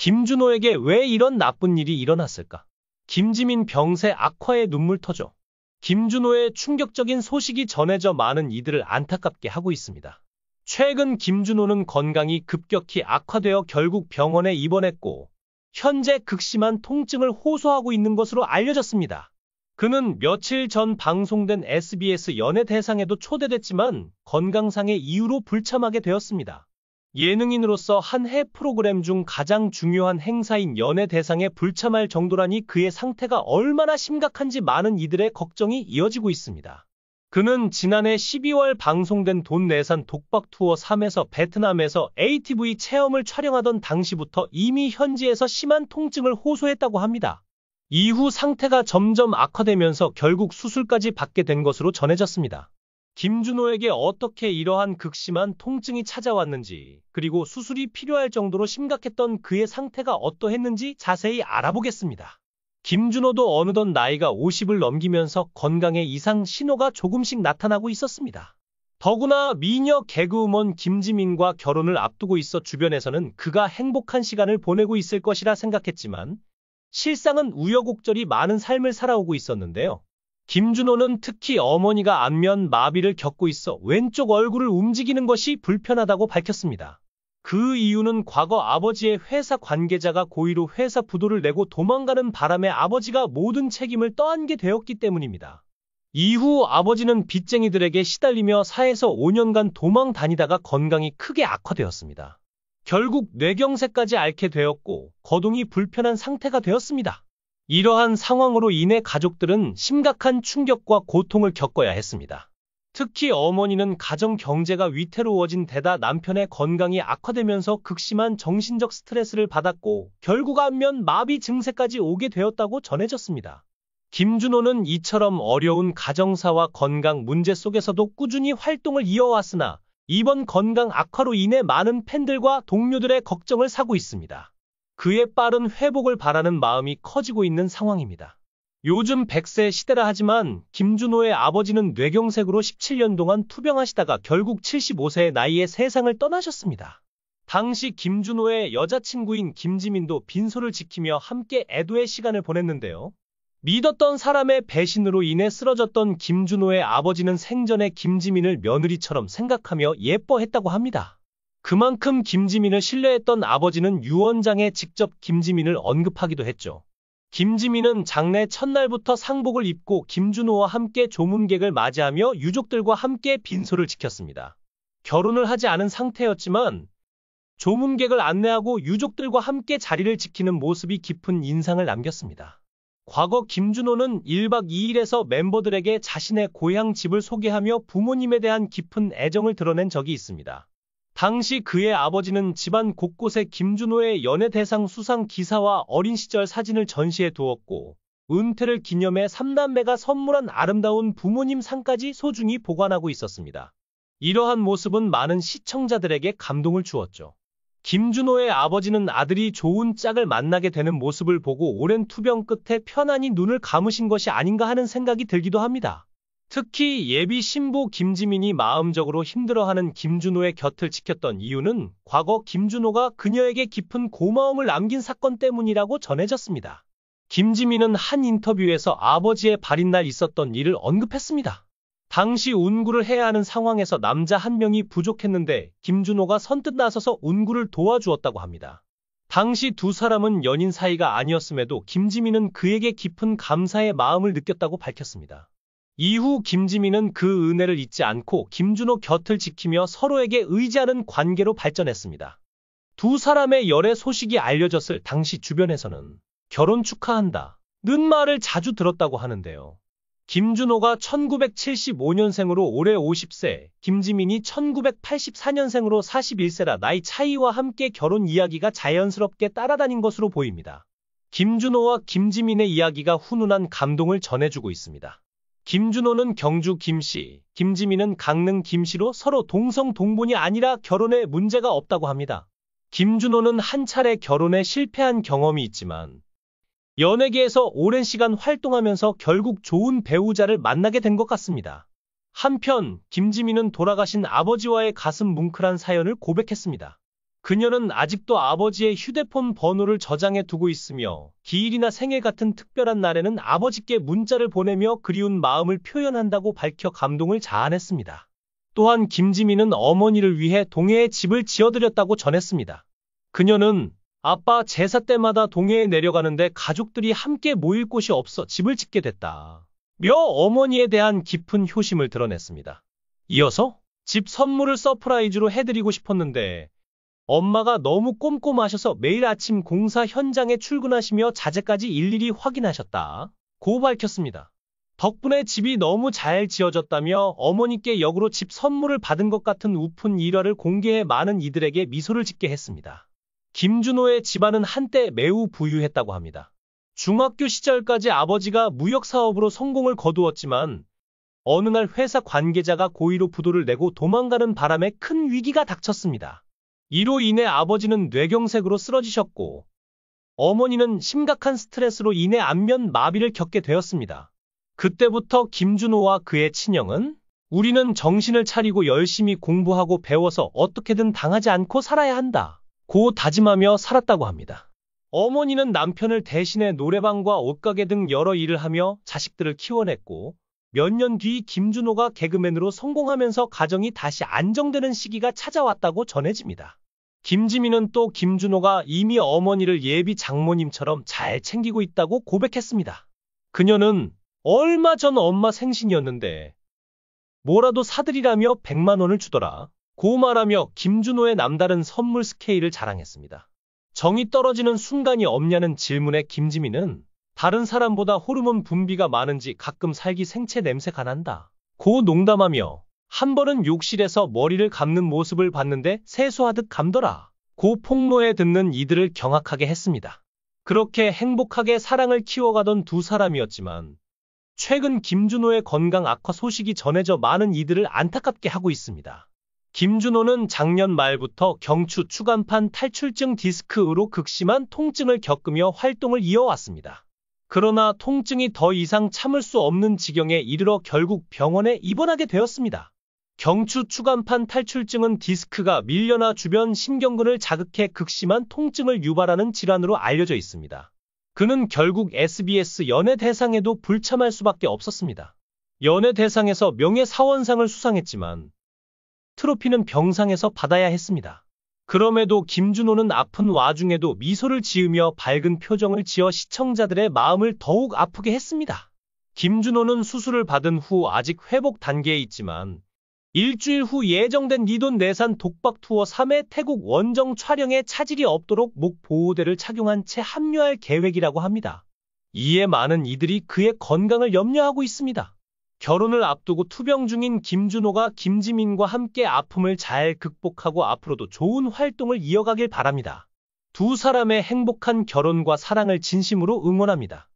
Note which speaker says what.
Speaker 1: 김준호에게 왜 이런 나쁜 일이 일어났을까? 김지민 병세 악화에 눈물 터져. 김준호의 충격적인 소식이 전해져 많은 이들을 안타깝게 하고 있습니다. 최근 김준호는 건강이 급격히 악화되어 결국 병원에 입원했고 현재 극심한 통증을 호소하고 있는 것으로 알려졌습니다. 그는 며칠 전 방송된 SBS 연예대상에도 초대됐지만 건강상의 이유로 불참하게 되었습니다. 예능인으로서 한 해 프로그램 중 가장 중요한 행사인 연예대상에 불참할 정도라니 그의 상태가 얼마나 심각한지 많은 이들의 걱정이 이어지고 있습니다. 그는 지난해 12월 방송된 돈 내산 독박 투어 3에서 베트남에서 ATV 체험을 촬영하던 당시부터 이미 현지에서 심한 통증을 호소했다고 합니다. 이후 상태가 점점 악화되면서 결국 수술까지 받게 된 것으로 전해졌습니다. 김준호에게 어떻게 이러한 극심한 통증이 찾아왔는지, 그리고 수술이 필요할 정도로 심각했던 그의 상태가 어떠했는지 자세히 알아보겠습니다. 김준호도 어느덧 나이가 50을 넘기면서 건강에 이상 신호가 조금씩 나타나고 있었습니다. 더구나 미녀 개그우먼 김지민과 결혼을 앞두고 있어 주변에서는 그가 행복한 시간을 보내고 있을 것이라 생각했지만 실상은 우여곡절이 많은 삶을 살아오고 있었는데요. 김준호는 특히 어머니가 안면 마비를 겪고 있어 왼쪽 얼굴을 움직이는 것이 불편하다고 밝혔습니다. 그 이유는 과거 아버지의 회사 관계자가 고의로 회사 부도를 내고 도망가는 바람에 아버지가 모든 책임을 떠안게 되었기 때문입니다. 이후 아버지는 빚쟁이들에게 시달리며 4에서 5년간 도망 다니다가 건강이 크게 악화되었습니다. 결국 뇌경색까지 앓게 되었고 거동이 불편한 상태가 되었습니다. 이러한 상황으로 인해 가족들은 심각한 충격과 고통을 겪어야 했습니다. 특히 어머니는 가정 경제가 위태로워진 데다 남편의 건강이 악화되면서 극심한 정신적 스트레스를 받았고 결국 안면 마비 증세까지 오게 되었다고 전해졌습니다. 김준호는 이처럼 어려운 가정사와 건강 문제 속에서도 꾸준히 활동을 이어왔으나 이번 건강 악화로 인해 많은 팬들과 동료들의 걱정을 사고 있습니다. 그의 빠른 회복을 바라는 마음이 커지고 있는 상황입니다. 요즘 100세 시대라 하지만 김준호의 아버지는 뇌경색으로 17년 동안 투병하시다가 결국 75세의 나이에 세상을 떠나셨습니다. 당시 김준호의 여자친구인 김지민도 빈소를 지키며 함께 애도의 시간을 보냈는데요. 믿었던 사람의 배신으로 인해 쓰러졌던 김준호의 아버지는 생전에 김지민을 며느리처럼 생각하며 예뻐했다고 합니다. 그만큼 김지민을 신뢰했던 아버지는 유언장에 직접 김지민을 언급하기도 했죠. 김지민은 장례 첫날부터 상복을 입고 김준호와 함께 조문객을 맞이하며 유족들과 함께 빈소를 지켰습니다. 결혼을 하지 않은 상태였지만 조문객을 안내하고 유족들과 함께 자리를 지키는 모습이 깊은 인상을 남겼습니다. 과거 김준호는 1박 2일에서 멤버들에게 자신의 고향 집을 소개하며 부모님에 대한 깊은 애정을 드러낸 적이 있습니다. 당시 그의 아버지는 집안 곳곳에 김준호의 연예대상 수상 기사와 어린 시절 사진을 전시해 두었고 은퇴를 기념해 3남매가 선물한 아름다운 부모님 상까지 소중히 보관하고 있었습니다. 이러한 모습은 많은 시청자들에게 감동을 주었죠. 김준호의 아버지는 아들이 좋은 짝을 만나게 되는 모습을 보고 오랜 투병 끝에 편안히 눈을 감으신 것이 아닌가 하는 생각이 들기도 합니다. 특히 예비 신부 김지민이 마음적으로 힘들어하는 김준호의 곁을 지켰던 이유는 과거 김준호가 그녀에게 깊은 고마움을 남긴 사건 때문이라고 전해졌습니다. 김지민은 한 인터뷰에서 아버지의 발인 날 있었던 일을 언급했습니다. 당시 운구를 해야 하는 상황에서 남자 한 명이 부족했는데 김준호가 선뜻 나서서 운구를 도와주었다고 합니다. 당시 두 사람은 연인 사이가 아니었음에도 김지민은 그에게 깊은 감사의 마음을 느꼈다고 밝혔습니다. 이후 김지민은 그 은혜를 잊지 않고 김준호 곁을 지키며 서로에게 의지하는 관계로 발전했습니다. 두 사람의 열애 소식이 알려졌을 당시 주변에서는 결혼 축하한다 는 말을 자주 들었다고 하는데요. 김준호가 1975년생으로 올해 50세, 김지민이 1984년생으로 41세라 나이 차이와 함께 결혼 이야기가 자연스럽게 따라다닌 것으로 보입니다. 김준호와 김지민의 이야기가 훈훈한 감동을 전해주고 있습니다. 김준호는 경주 김씨, 김지민은 강릉 김씨로 서로 동성동본이 아니라 결혼에 문제가 없다고 합니다. 김준호는 한 차례 결혼에 실패한 경험이 있지만 연예계에서 오랜 시간 활동하면서 결국 좋은 배우자를 만나게 된 것 같습니다. 한편 김지민은 돌아가신 아버지와의 가슴 뭉클한 사연을 고백했습니다. 그녀는 아직도 아버지의 휴대폰 번호를 저장해 두고 있으며 기일이나 생일 같은 특별한 날에는 아버지께 문자를 보내며 그리운 마음을 표현한다고 밝혀 감동을 자아냈습니다. 또한 김지민은 어머니를 위해 동해에 집을 지어드렸다고 전했습니다. 그녀는 아빠 제사 때마다 동해에 내려가는데 가족들이 함께 모일 곳이 없어 집을 짓게 됐다 며 어머니에 대한 깊은 효심을 드러냈습니다. 이어서 집 선물을 서프라이즈로 해드리고 싶었는데 엄마가 너무 꼼꼼하셔서 매일 아침 공사 현장에 출근하시며 자재까지 일일이 확인하셨다 고 밝혔습니다. 덕분에 집이 너무 잘 지어졌다며 어머니께 역으로 집 선물을 받은 것 같은 우픈 일화를 공개해 많은 이들에게 미소를 짓게 했습니다. 김준호의 집안은 한때 매우 부유했다고 합니다. 중학교 시절까지 아버지가 무역사업으로 성공을 거두었지만 어느 날 회사 관계자가 고의로 부도를 내고 도망가는 바람에 큰 위기가 닥쳤습니다. 이로 인해 아버지는 뇌경색으로 쓰러지셨고 어머니는 심각한 스트레스로 인해 안면 마비를 겪게 되었습니다. 그때부터 김준호와 그의 친형은 우리는 정신을 차리고 열심히 공부하고 배워서 어떻게든 당하지 않고 살아야 한다 고 다짐하며 살았다고 합니다. 어머니는 남편을 대신해 노래방과 옷가게 등 여러 일을 하며 자식들을 키워냈고 몇 년 뒤 김준호가 개그맨으로 성공하면서 가정이 다시 안정되는 시기가 찾아왔다고 전해집니다. 김지민은 또 김준호가 이미 어머니를 예비 장모님처럼 잘 챙기고 있다고 고백했습니다. 그녀는 얼마 전 엄마 생신이었는데 뭐라도 사드리라며 100만 원을 주더라 고 말하며 김준호의 남다른 선물 스케일을 자랑했습니다. 정이 떨어지는 순간이 없냐는 질문에 김지민은 다른 사람보다 호르몬 분비가 많은지 가끔 살기 생채 냄새가 난다 고 농담하며 한 번은 욕실에서 머리를 감는 모습을 봤는데 세수하듯 감더라 고 폭로해 듣는 이들을 경악하게 했습니다. 그렇게 행복하게 사랑을 키워가던 두 사람이었지만 최근 김준호의 건강 악화 소식이 전해져 많은 이들을 안타깝게 하고 있습니다. 김준호는 작년 말부터 경추 추간판 탈출증 디스크로 극심한 통증을 겪으며 활동을 이어왔습니다. 그러나 통증이 더 이상 참을 수 없는 지경에 이르러 결국 병원에 입원하게 되었습니다. 경추 추간판 탈출증은 디스크가 밀려나 주변 신경근을 자극해 극심한 통증을 유발하는 질환으로 알려져 있습니다. 그는 결국 SBS 연예대상에도 불참할 수밖에 없었습니다. 연예대상에서 명예사원상을 수상했지만 트로피는 병상에서 받아야 했습니다. 그럼에도 김준호는 아픈 와중에도 미소를 지으며 밝은 표정을 지어 시청자들의 마음을 더욱 아프게 했습니다. 김준호는 수술을 받은 후 아직 회복 단계에 있지만 일주일 후 예정된 니돈내산 독박 투어 3회 태국 원정 촬영에 차질이 없도록 목 보호대를 착용한 채 합류할 계획이라고 합니다. 이에 많은 이들이 그의 건강을 염려하고 있습니다. 결혼을 앞두고 투병 중인 김준호가 김지민과 함께 아픔을 잘 극복하고 앞으로도 좋은 활동을 이어가길 바랍니다. 두 사람의 행복한 결혼과 사랑을 진심으로 응원합니다.